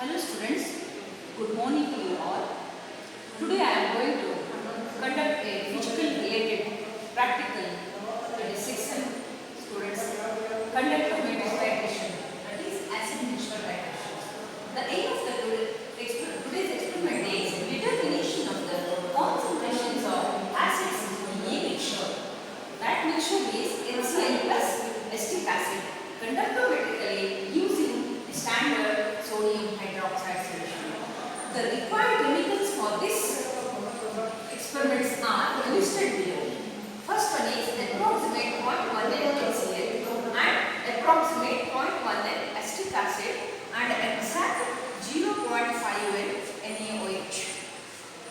Hello students, good morning to you all. Today I am going to conduct a physical related practical, that is 6th students, conduct a titration, that is acid mixture titration. The aim of today's experiment is determination of the concentrations of acids in a mixture. That mixture is HCl plus acetic acid conductometrically using standard sodium hydroxide solution. The required chemicals for this experiments are listed below. First one is approximate 0.1 N HCl and approximate 0.1 N acetic acid and exact 0.5 N NaOH.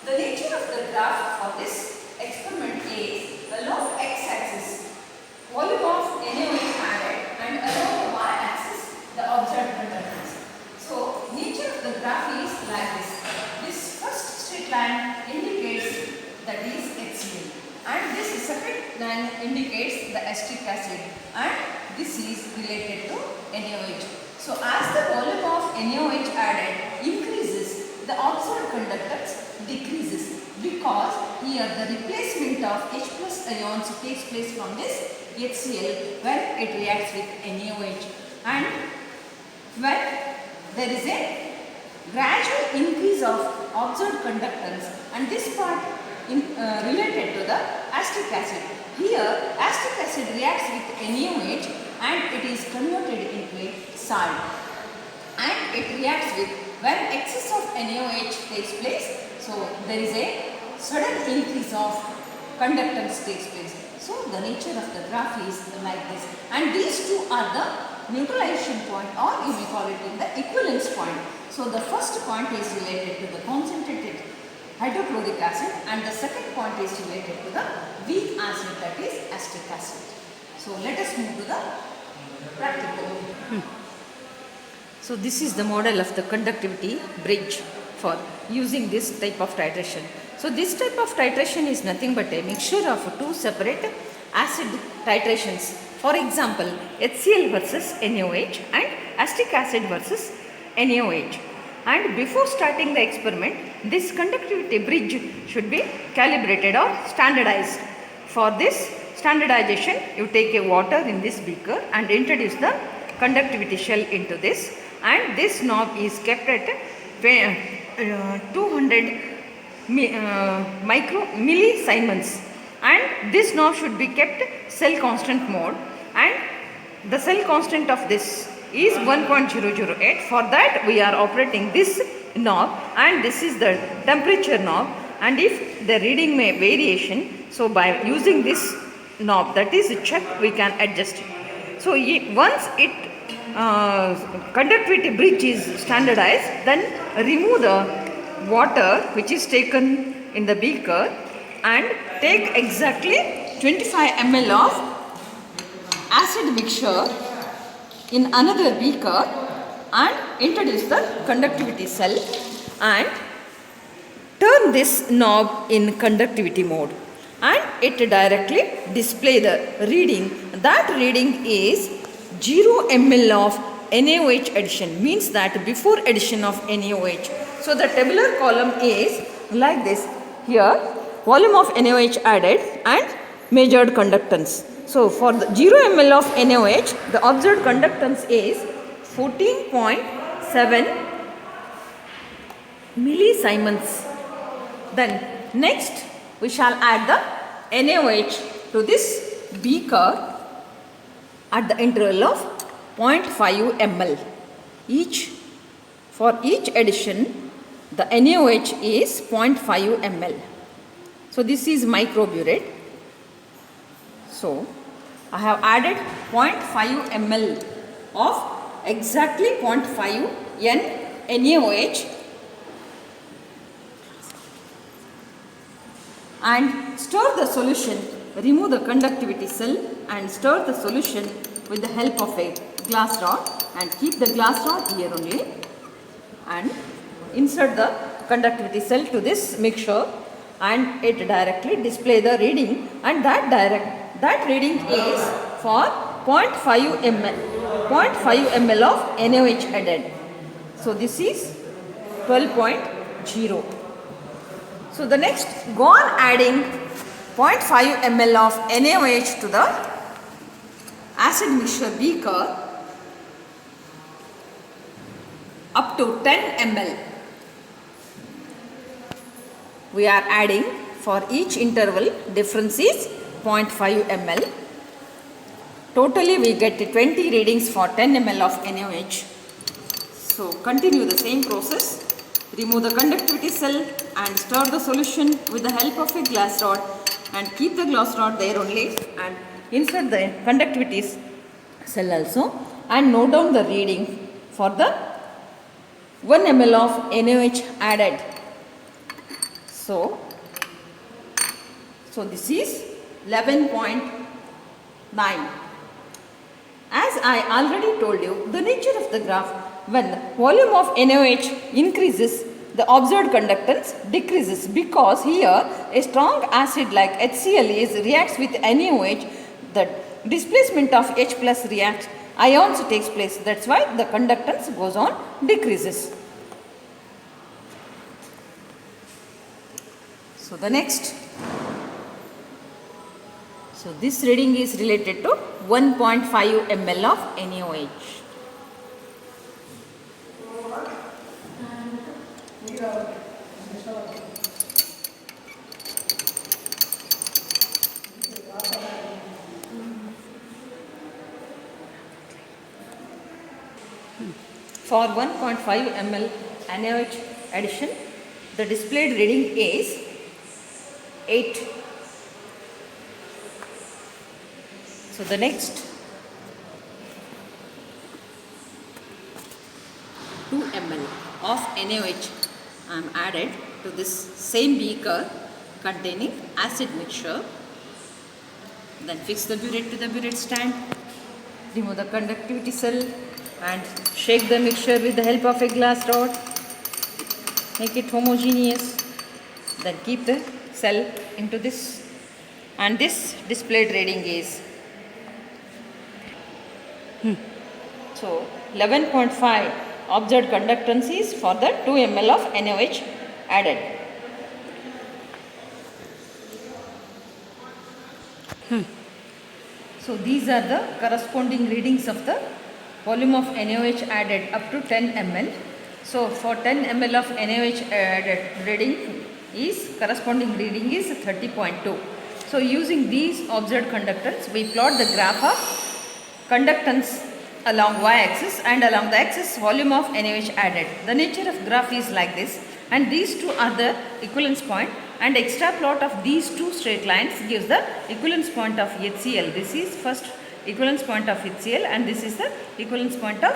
The nature of the graph for this experiment is along x-axis volume of NaOH added and along the y-axis the observed conductance. So, nature of the graph is like this. This first straight line indicates that is HCl and this second line indicates the acetic acid and this is related to NaOH. So, as the volume of NaOH added increases, the observed conductance decreases because here the replacement of H plus ions takes place from this HCl when it reacts with NaOH, and when there is a gradual increase of observed conductance and this part related to the acetic acid. Here acetic acid reacts with NaOH and it is converted into a salt, and it reacts with when excess of NaOH takes place. So there is a sudden increase of conductance takes place. So the nature of the graph is like this, and these two are the neutralization point, or you may call it in the equivalence point. So the first point is related to the concentrated hydrochloric acid and the second point is related to the weak acid, that is acetic acid. So let us move to the practical. So this is the model of the conductivity bridge for using this type of titration. So this type of titration is nothing but a mixture of two separate acid titrations. For example, HCl versus NaOH and acetic acid versus NaOH. And before starting the experiment, this conductivity bridge should be calibrated or standardized. For this standardization, you take a water in this beaker and introduce the conductivity shell into this, and this knob is kept at 200 millisiemens, and this knob should be kept cell constant mode, and the cell constant of this is 1.008. For that we are operating this knob, and this is the temperature knob, and if the reading may variation, so by using this knob, that is check, we can adjust it. So once it conductivity bridge is standardized, then remove the water which is taken in the beaker and take exactly 25 ml of acid mixture in another beaker and introduce the conductivity cell and turn this knob in conductivity mode, and it directly display the reading. That reading is 0 ml of NaOH addition, means that before addition of NaOH. So the tabular column is like this. Here volume of NaOH added and measured conductance. So for the 0 ml of NaOH, the observed conductance is 14.7 millisiemens. Then next we shall add the NaOH to this beaker at the interval of 0.5 ml. For each addition, the NaOH is 0.5 ml. So this is microburate. So I have added 0.5 ml of exactly 0.5 N NaOH and stir the solution. Remove the conductivity cell and stir the solution with the help of a glass rod, and keep the glass rod here only, and insert the conductivity cell to this mixture, and it directly display the reading, and that reading is for 0.5 ml of NaOH added. So this is 12.0. So the next, go on adding 0.5 ml of NaOH to the acid mixture beaker up to 10 ml. We are adding for each interval, difference is 0.5 ml. Totally we get 20 readings for 10 ml of NaOH. So continue the same process. Remove the conductivity cell and stir the solution with the help of a glass rod and keep the glass rod there only and insert the conductivity cell also and note down the reading for the 1 ml of NaOH added. So this is 11.9. As I already told you, the nature of the graph, when the volume of NaOH increases, the observed conductance decreases, because here a strong acid like HCl reacts with NaOH, the displacement of H plus reacts, ions takes place. That's why the conductance goes on decreases. So the next, so this reading is related to 1.5 ml of NaOH. For 1.5 ml NaOH addition, the displayed reading is 8. So the next, 2 ml of NaOH I am added to this same beaker containing acid mixture. Then fix the burette to the burette stand. Remove the conductivity cell and shake the mixture with the help of a glass rod. Make it homogeneous. Then keep the cell into this, and this displayed reading is so 11.5 observed conductance is for the 2 ml of NaOH added. So these are the corresponding readings of the volume of NaOH added up to 10 ml. So for 10 ml of NaOH added reading is corresponding reading is 30.2. So using these observed conductance, we plot the graph of conductance along y-axis and along the axis volume of NaOH added. The nature of graph is like this, and these two are the equivalence point, and extra plot of these two straight lines gives the equivalence point of HCl. This is first equivalence point of HCl and this is the equivalence point of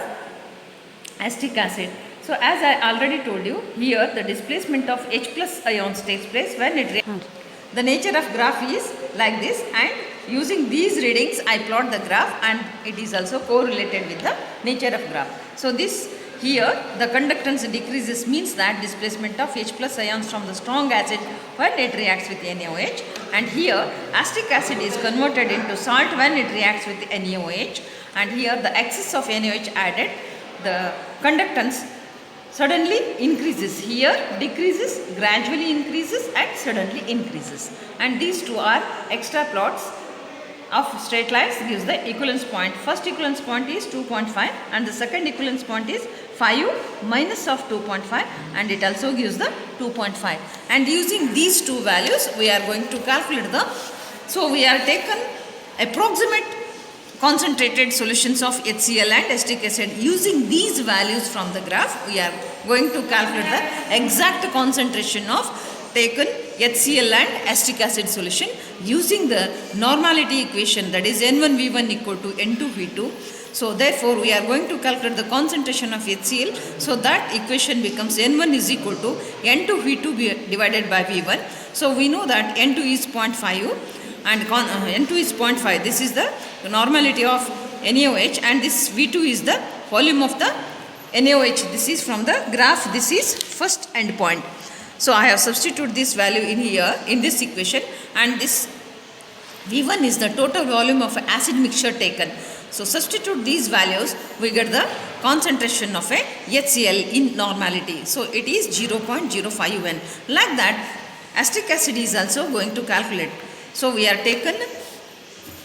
acetic acid. So as I already told you, here the displacement of H plus ions takes place when it reacts. The nature of graph is like this, and using these readings I plot the graph, and it is also correlated with the nature of graph. So this here the conductance decreases means that displacement of H plus ions from the strong acid when it reacts with NaOH, and here acetic acid is converted into salt when it reacts with NaOH, and here the excess of NaOH added, the conductance suddenly increases, here decreases, gradually increases and suddenly increases, and these two are extra plots of straight lines gives the equivalence point. First equivalence point is 2.5 and the second equivalence point is 5 minus of 2.5, and it also gives the 2.5, and using these two values we are going to calculate the, so we are taken approximate concentrated solutions of HCl and acetic acid. Using these values from the graph, we are going to calculate the exact concentration of taken HCl and acetic acid solution using the normality equation, that is N1V1 equal to N2V2. So therefore we are going to calculate the concentration of HCl, so that equation becomes N1 is equal to N2V2 divided by V1. So we know that N2 is 0.5 and N2 is 0.5. This is the normality of NaOH, and this V2 is the volume of the NaOH. This is from the graph, this is first end point. So I have substituted this value in here in this equation, and this V1 is the total volume of acid mixture taken. So substitute these values, we get the concentration of a HCl in normality. So it is 0.05 N. Like that, acetic acid is also going to calculate. So we are taken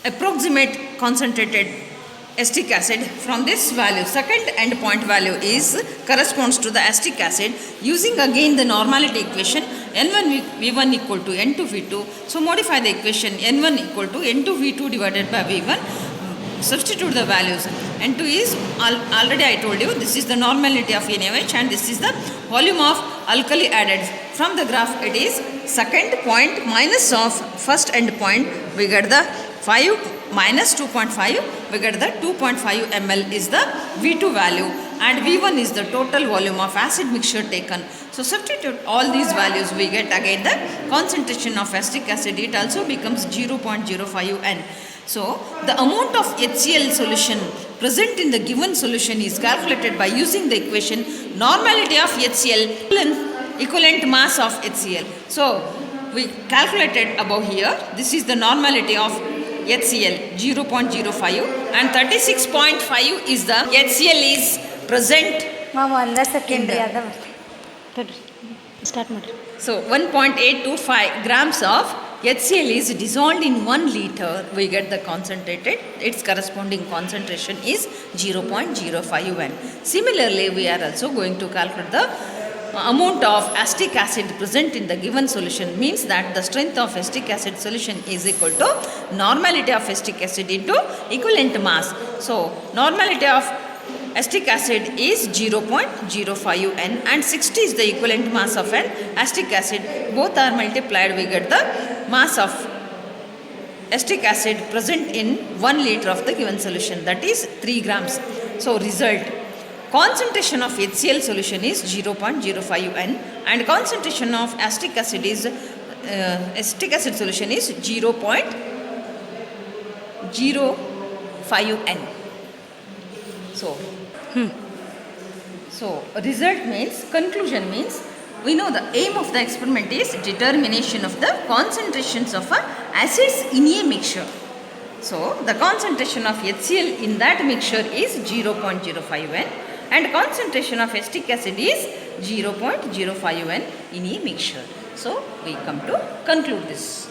approximate concentrated acetic acid from this value. Second end point value is corresponds to the acetic acid. Using again the normality equation, N1 V1 equal to N2 V2. So modify the equation, N1 equal to N2 V2 divided by V1. Substitute the values. N2 is already I told you, this is the normality of NaOH and this is the volume of alkali added. From the graph it is second point minus of first end point, we get the 5 minus 2.5, we get the 2.5 ml is the V2 value and V1 is the total volume of acid mixture taken. So substitute all these values, we get again the concentration of acetic acid, it also becomes 0.05 N. So the amount of HCl solution present in the given solution is calculated by using the equation normality of HCl equivalent mass of HCl. So we calculated above here, this is the normality of HCl 0.05 and 36.5 is the HCl is present. So 1.825 grams of HCl is dissolved in 1 liter, we get the concentrated, its corresponding concentration is 0.05 N. Similarly, we are also going to calculate the amount of acetic acid present in the given solution, means that the strength of acetic acid solution is equal to normality of acetic acid into equivalent mass. So normality of acetic acid is 0.05 N and 60 is the equivalent mass of an acetic acid. Both are multiplied, we get the mass of acetic acid present in 1 liter of the given solution, that is 3 grams. So result, concentration of HCl solution is 0.05 N and concentration of acetic acid is acetic acid solution is 0.05 N. So result means, conclusion means, we know the aim of the experiment is determination of the concentrations of acids in a mixture. So the concentration of HCl in that mixture is 0.05 N and concentration of acetic acid is 0.05 N in a mixture. So we come to conclude this.